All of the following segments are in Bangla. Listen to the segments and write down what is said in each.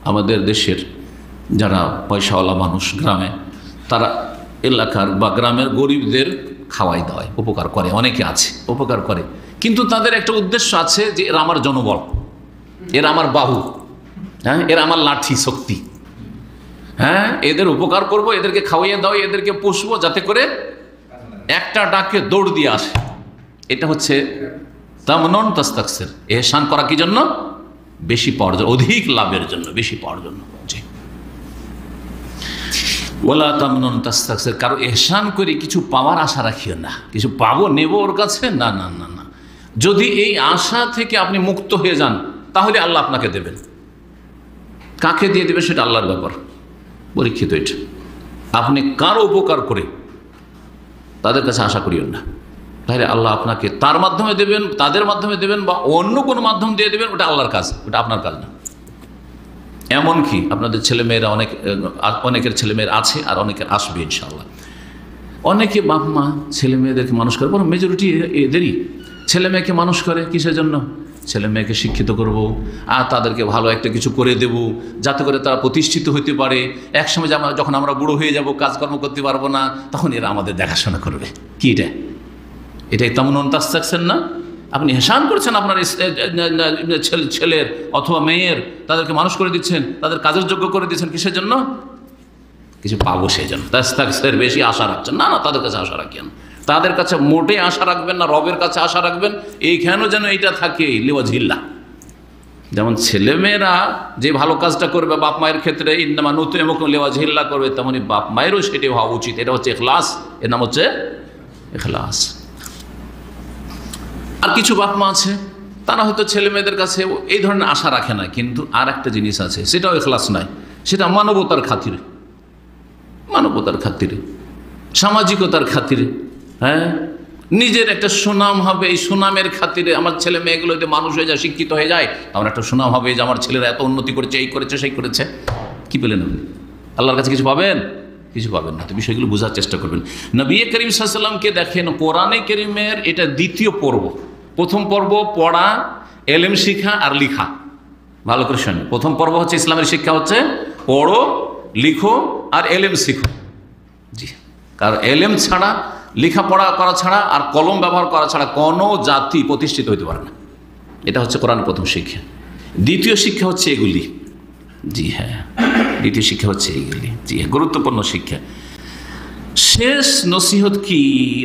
আমাদের দেশের যারা পয়সাওয়ালা মানুষ গ্রামে, তারা এলাকার বা গ্রামের গরিবদের খাওয়াই দাওয়ায় উপকার করে, অনেকে আছে উপকার করে, কিন্তু তাদের একটা উদ্দেশ্য আছে যে এরা আমার জনবল, এরা আমার বাহু, হ্যাঁ, এরা আমার লাঠি শক্তি, হ্যাঁ, এদের উপকার করব, এদেরকে খাওয়াইয়ে দাও, এদেরকে পুষবো যাতে করে একটা ডাকে দৌড় দিয়ে আসে। এটা হচ্ছে তামনুন তাস্তাকসির, এহসান করা কি জন্য? বেশি পাওয়ার জন্য, অধিক লাভের জন্য, বেশি পাওয়ার জন্য। জি, ওয়ালা তামনুন তাস্তাকসির, কারো এহসান করে কিছু পাওয়ার আশা রাখিও না, কিছু পাবো নেব ওর কাছে, না না না না। যদি এই আশা থেকে আপনি মুক্ত হয়ে যান তাহলে আল্লাহ আপনাকে দেবেন। কাকে দিয়ে দেবে সেটা আল্লাহর ব্যাপার, পরীক্ষিত এটা। আপনি কারো উপকার করে তাদের কাছে আশা করিও না, তাহলে আল্লাহ আপনাকে তার মাধ্যমে দেবেন, তাদের মাধ্যমে দেবেন, বা অন্য কোনো মাধ্যম দিয়ে দেবেন, ওটা আল্লাহর কাজ, ওটা আপনার কাজ না। এমনকি আপনাদের ছেলেমেয়েরা অনেকের ছেলেমেয়েরা আছে আর অনেকের আসবে ইনশাআল্লাহ। অনেকে বাপ মা ছেলে মেয়েদেরকে মানুষ করে, বরং মেজরিটি এদেরই ছেলে মেয়েকে মানুষ করে কিসের জন্য? ছেলে মেয়েকে শিক্ষিত করব আর তাদেরকে ভালো একটা কিছু করে দেব যাতে করে তারা প্রতিষ্ঠিত হতে পারে। একসময় যখন আমরা বুড়ো হয়ে যাব, কাজকর্ম করতে পারবো না, তখন এরা আমাদের দেখাশোনা করবে। কি এটাই তামনুন তাস্তাকসির না? আপনি এহসান করছেন আপনার ছেলের অথবা মেয়ের, তাদেরকে মানুষ করে দিচ্ছেন, তাদের কাজের যোগ্য করে দিচ্ছেন, কিসের জন্য? কিছু পাবো সেই জন্য। তাস্তাকসির, বেশি আশা রাখছেন না, না, তাদের কাছে আশা রাখেন, তাদের কাছে মোটে আশা রাখবেন না, রবের কাছে আশা রাখবেন। এইখানেও যেন এইটা থাকে লিওয়াজিল্লাহ। যেমন ছেলেমেয়েরা যে ভালো কাজটা করবে বাপ মায়ের ক্ষেত্রে ইন্নামা নুতিমুকুম লিওয়াজিল্লাহ করবে, তেমনি বাপ মায়েরও সেটাই হওয়া উচিত। এটা হচ্ছে ইখলাস, এর নাম হচ্ছে ইখলাস। আর কিছু বাপ মা আছে তারা হয়তো ছেলে মেয়েদের কাছে এই ধরনের আশা রাখে না, কিন্তু আর একটা জিনিস আছে, সেটাও ইখলাস নয়, সেটা মানবতার খাতিরে, মানবতার খাতিরে, সামাজিকতার খাতিরে, হ্যাঁ, নিজের একটা সুনাম হবে, এই সুনামের খাতিরে আমার ছেলে মেয়েগুলো যদি মানুষ হয়ে যায়, শিক্ষিত হয়ে যায়, আমার একটা সুনাম হবে যে আমার ছেলেরা এত উন্নতি করেছে, এই করেছে, সেই করেছে। কি পেলেন আপনি? আল্লাহর কাছে কিছু পাবেন? কিছু পাবেন না। তো বিষয়গুলো বোঝার চেষ্টা করবেন। নবী করিম সাল্লাল্লাহু আলাইহি ওয়াসাল্লামকে দেখেন, কোরআনে কারীমের এটা দ্বিতীয় পর্ব। প্রথম পর্ব পড়া, এলেম শিখা আর লিখা। ভালো করে শুনুন, প্রথম পর্ব হচ্ছে ইসলামের শিক্ষা, হচ্ছে পড়ো, লিখো আর এলেম শিখো। জি, কারণ এলেম ছাড়া, লেখাপড়া করা ছাড়া আর কলম ব্যবহার করা ছাড়া কোনো জাতি প্রতিষ্ঠিত হতে পারে না। এটা হচ্ছে কোরআনের প্রথম শিক্ষা। দ্বিতীয় শিক্ষা হচ্ছে এগুলি। জি হ্যাঁ, দ্বিতীয় শিক্ষা হচ্ছে এইগুলি। জি হ্যাঁ, গুরুত্বপূর্ণ শিক্ষা। শেষ নসিহত কি?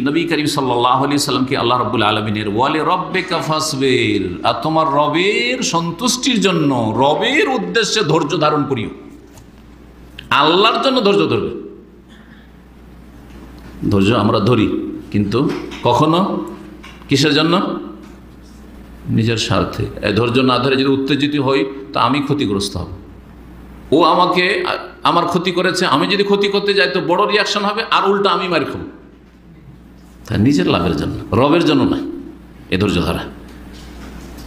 নবী করিম সাল্লাল্লাহু আলাইহি সাল্লামকে আল্লাহ রাব্বুল আলামিনের ওয়ালি রাব্বিকা ফাসবির, আর তোমার রবের সন্তুষ্টির জন্য, রবের উদ্দেশ্যে ধৈর্য ধারণ করিও। আল্লাহর জন্য ধৈর্য ধরবে। ধৈর্য আমরা ধরি, কিন্তু কখনো কিসের জন্য? নিজের স্বার্থে। ধৈর্য না ধরে যদি উত্তেজিত হই তো আমি ক্ষতিগ্রস্ত হব। ও আমাকে আমার ক্ষতি করেছে, আমি যদি ক্ষতি করতে যাই তো বড় রিয়াকশন হবে, আর উল্টা আমি মার খাবো। তাই নিজের লাভের জন্য, রবের জন্য নয় এ ধৈর্য ধরা।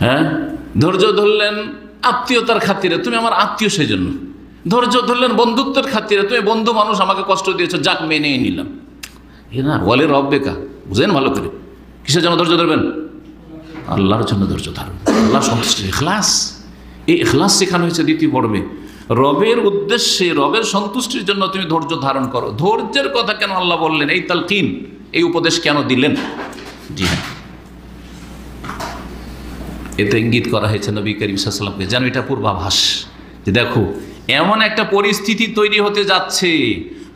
হ্যাঁ, ধৈর্য ধরলেন আত্মীয়তার খাতিরে, তুমি আমার আত্মীয়, সেই জন্য। ধৈর্য ধরলেন বন্ধুত্বের খাতিরে, তুমি বন্ধু মানুষ, আমাকে কষ্ট দিয়েছো, যাক মেনে নিলাম। এ না, ওয়ালি রাব্বিকা, বুঝেন ভালো করে, কিসের জন্য ধৈর্য ধরবেন? আল্লাহর জন্য ধৈর্য ধারণ, আল্লাহ সন্তুষ্টি, ইখলাস। এই ইখলাস শেখানো হয়েছে দ্বিতীয় পর্বে। রবের উদ্দেশ্যে, রবের সন্তুষ্টির জন্য তুমি ধৈর্য ধারণ করো। ধৈর্যের কথা কেন আল্লাহ বললেন? এই তালকিন, এই উপদেশ কেন দিলেন? জি হ্যাঁ, এতে ইঙ্গিত করা হয়েছে নবী করিম সাল্লাল্লাহু আলাইহি ওয়াসাল্লামকে, যেন এটা পূর্বাভাস যে দেখো এমন একটা পরিস্থিতি তৈরি হতে যাচ্ছে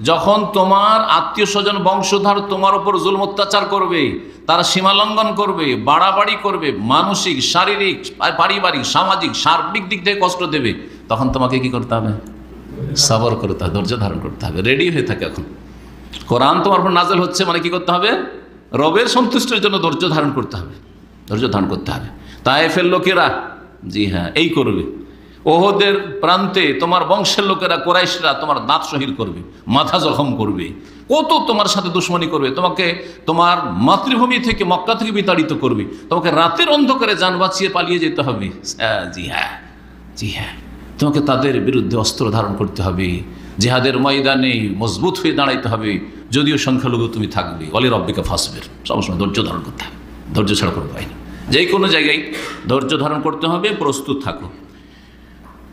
যখন তোমার আত্মীয় স্বজন বংশধর তোমার উপর জুলম অত্যাচার করবে, তারা সীমালঙ্ঘন করবে, বাড়াবাড়ি করবে, মানসিক, শারীরিক, পারিবারিক, সামাজিক, সার্বিক দিক থেকে কষ্ট দেবে। তখন তোমাকে কি করতে হবে? সবর করতে হবে, ধৈর্য ধারণ করতে হবে। রেডি হয়ে থাকে। এখন কোরআন তোমার উপর নাযিল হচ্ছে, মানে কি করতে হবে? রবের সন্তুষ্টির জন্য ধৈর্য ধারণ করতে হবে, ধৈর্য ধারণ করতে হবে। তায়েফের লোকেরা, জি হ্যাঁ, এই করবে। ওহদের প্রান্তে তোমার বংশের লোকেরা, কুরাইশরা তোমার দাঁত শহীদ করবে, মাথা জখম করবে, কত তোমার সাথে দুশ্মনী করবে, তোমাকে তোমার মাতৃভূমি থেকে, মক্কা থেকে বিতাড়িত করবে, তোমাকে রাতের অন্ধকারে জান বাঁচিয়ে পালিয়ে যেতে হবে। জি হ্যাঁ, জি হ্যাঁ, তোমাকে তাদের বিরুদ্ধে অস্ত্র ধারণ করতে হবে, জিহাদের ময়দানে মজবুত হয়ে দাঁড়াইতে হবে, যদিও সংখ্যালঘু তুমি থাকবে। ওয়ালি রাব্বিকা ফাসবির, সবসময় ধৈর্য ধারণ করতে হবে, ধৈর্য ছাড়া কোনো পাই না। যে কোনো জায়গায় ধৈর্য ধারণ করতে হবে, প্রস্তুত থাকো।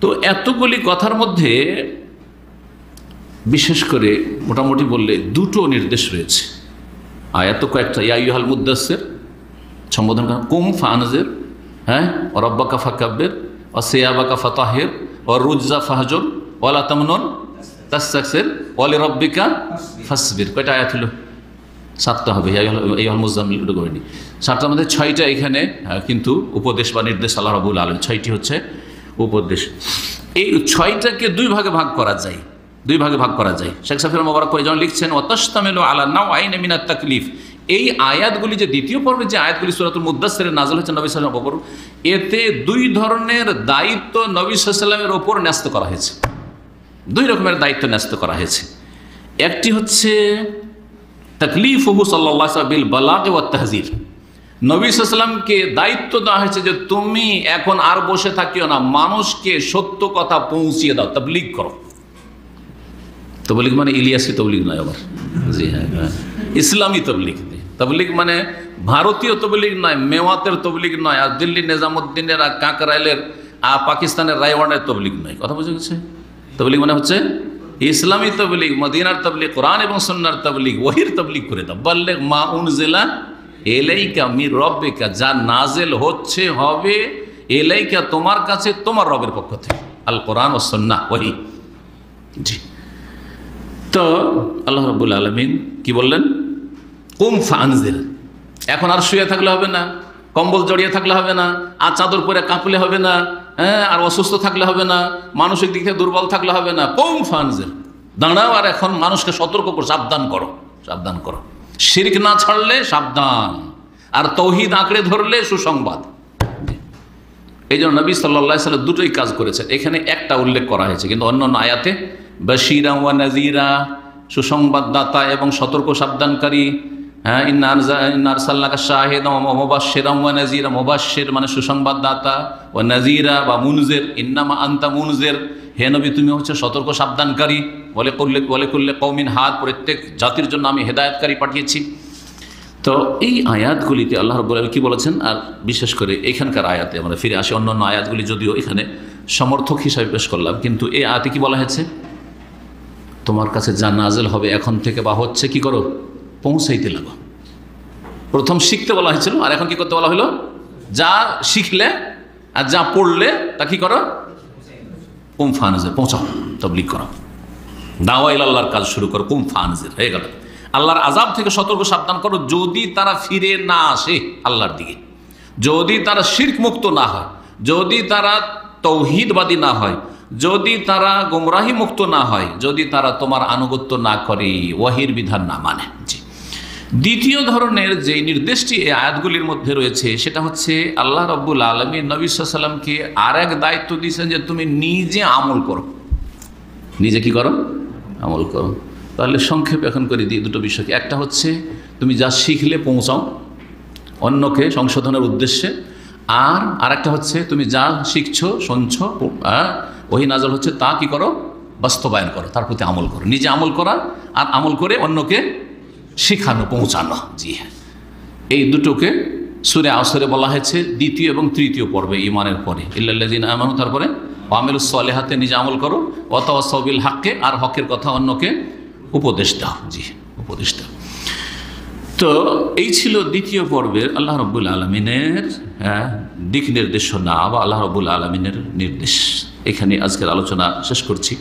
তো এতগুলি কথার মধ্যে বিশেষ করে মোটামুটি বললে দুটো নির্দেশ রয়েছে। আয়াত তো কয়েকটা, ইয়া আইয়ুহাল মুদ্দাসসির সম্বোধন করা, কুম ফানজির, হ্যাঁ, রব্বাকা ফাকাব্বির, সিয়াবাকা ফাতাহির, রুজ্জা ফাহজুর, ওয়ালা তামনুন তাস্তাকসির, ওয়ালি রব্বিকা ফাসবির। কয়টা আয়াত হলো? 7টা হবে। এই মুজাম্মিল দুটো করেনি, 7টার মধ্যে 6টা এখানে কিন্তু উপদেশ বা নির্দেশ আল্লাহ রাব্বুল আলামিন, 6টি হচ্ছে উপদেশ। এই 6টাকে দুই ভাগে ভাগ করা যায়, শেখ সাফিউল মুবারক করে যখন লিখছেন ওয়াতাশতামিলু আলা নাওআইন মিনাত তাকলিফ, এই আয়াতগুলি যে দ্বিতীয় পর্বে যে আয়াতগুলি সূরাতুল মুদ্দাসসিরে নাযিল হয়েছে নবী সাল্লাল্লাহু আলাইহি ওয়াসাল্লামের উপর, এতে দুই ধরনের দায়িত্ব নবী সাল্লাল্লাহু আলাইহি ওয়াসাল্লামের উপর ন্যস্ত করা হয়েছে। দুই রকমের দায়িত্ব ন্যস্ত করা হয়েছে। একটি হচ্ছে তাকলিফুহু সাল্লাল্লাহু আলাইহি ওয়াসাল্লাম বিল বালাগ ওয়াত তাহযীর, নবী সাল্লাল্লাহু আলাইহি ওয়াসাল্লামকে দায়িত্ব দেওয়া হয়েছে যে তুমি এখন আর বসে থাকিও না, মানুষকে সত্য কথা পৌঁছিয়ে দাও, তাবলীগ করো। তবলিগ মানে ইলিয়াসি তবলিগ নয় আবার, জি হ্যাঁ, ইসলামী তবলিগ। তবলিগ মানে ভারতীয় তবলিগ নয়, মেওয়াতের তবলিগ নয়, আর দিল্লি নিজামুদ্দিনের আর কাকরাইলের আর পাকিস্তানের রায়ওয়ানের তবলিগ নয়। কথা বুঝে গেছে? তবলিগ মানে হচ্ছে ইসলামী তবলিগ, মদিনার তবলিগ, কোরআন এবং সুন্নাহর তবলিগ, ওহির তবলিগ করে দাও। বাল্লিগ মা উনজিলা ইলাইকা মির রব্বিকা, যা নাজিল হচ্ছে হবে ইলাইকা তোমার কাছে তোমার রবের পক্ষ থেকে, আল কোরআন ও সুন্নাহ ওহি। জি, তো আল্লাহ রাব্বুল আলামিন কি বললেন? কুম ফানজির। এখন আর শুয়ে থাকলে হবে না, কম্বল জড়িয়ে থাকলে হবে না, আর চাদর পরে কাঁপলে হবে না, হ্যাঁ, আর অসুস্থ থাকলে হবে না, মানসিক দিক থেকে দুর্বল থাকলে হবে না। কুম ফানজির, দাঁড়াও আর এখন মানুষকে সতর্ক করো, সাবধান করো। শিরক না ছাড়লে সাবধান, আর তৌহিদ আঁকড়ে ধরলে সুসংবাদ। এই জন্য নবী সাল্লাল্লাহু আলাইহি ওয়াসাল্লাম দুটোই কাজ করেছেন। এখানে একটা উল্লেখ করা হয়েছে, কিন্তু অন্য আয়াতে বাশীরা ওয়া নাযীরা, সুসংবাদদাতা এবং সতর্ক সাবধানকারী। হ্যাঁ, ইন্না আরসালনাকা শাহিদান ওয়া মুবাশশিরান ওয়া নাযীরা, মুবাশশির মানে সুসংবাদদাতা, ওয়া নাযীরা বা মুনজির, ইন্নামা আনতা মুনজির, হে নবী তুমি হচ্ছে সতর্ক সাবধানকারী। ওয়ালিকুল্লি কওমিন হাদ, প্রত্যেক জাতির জন্য আমি হেদায়েতকারী পাঠিয়েছি। তো এই আয়াতগুলিতে আল্লাহ রাব্বুল আলামিন কি বলেছেন, আর বিশেষ করে এখানকার আয়াতে আমরা ফিরে আসি। অন্যান্য আয়াতগুলি যদিও এখানে সমর্থক হিসাবে পেশ করলাম, কিন্তু এই আয়াতে কি বলা হয়েছে? তোমার কাছে যা নাজিল হবে এখন থেকে বা হচ্ছে, কি করো? পৌঁছাইতে লাগো। প্রথম শিখতে বলা হয়েছিল, আর এখন কি করতে বলা হলো? যা শিখলে আর যা পড়লে তা কি করো? কুম ফানজির, পৌঁছাও, তাবলীগ করো, দাওয়া ইলা আল্লাহর কাজ শুরু করো। কুম ফানজির হয়ে গেল। আল্লাহর আযাব থেকে সতর্ক সাবধান করো, যদি তারা ফিরে না আসে আল্লাহর দিকে, যদি তারা শিরক মুক্ত না হয়, যদি তারা তৌহিদবাদী না হয়, যদি তারা গোমরাহি মুক্ত না হয়, যদি তারা তোমার আনুগত্য না করে, ওয়াহির বিধান না মানে। জি, দ্বিতীয় ধরনের যে নির্দেশটি এই আয়াতগুলির মধ্যে রয়েছে সেটা হচ্ছে আল্লাহ রাব্বুল আলামিন নবী সাল্লাল্লাহু আলাইহি ওয়াসাল্লামকে আর এক দায়িত্ব দিয়েছেন যে তুমি নিজে আমল করো। নিজে কি করো? আমল করো। তাহলে সংক্ষেপে এখন করে দিই দুটো বিষয়কে। একটা হচ্ছে তুমি যা শিখলে পৌঁছাও অন্যকে সংশোধনের উদ্দেশ্যে, আর আরেকটা হচ্ছে তুমি যা শিখছো, শুনছো, ওহী নাযিল হচ্ছে, তা কি করো? বাস্তবায়ন করো, তার প্রতি আমল করো। নিজে আমল করা আর আমল করে অন্যকে শিখানো, পৌঁছানো। জি হ্যাঁ, এই দুটোকে সূরা আসরে বলা হয়েছে দ্বিতীয় এবং তৃতীয় পর্বে ঈমানের পরে। ইল্লাল্লাযিনা আমানু, তারপরে ওয়া আমিলুস সালিহাতে, নিজে আমল করো, ওয়া তাওয়াসাউ বিল হাক্কি, আর হকের কথা অন্যকে উপদেশ দাও। জি, উপদেশ দাও। তো এই ছিল দ্বিতীয় পর্বের আল্লাহ রাব্বুল আলামিনের দিক নির্দেশনা বা আল্লাহ রাব্বুল আলামিনের নির্দেশ। এখানে আজকের আলোচনা শেষ করছি।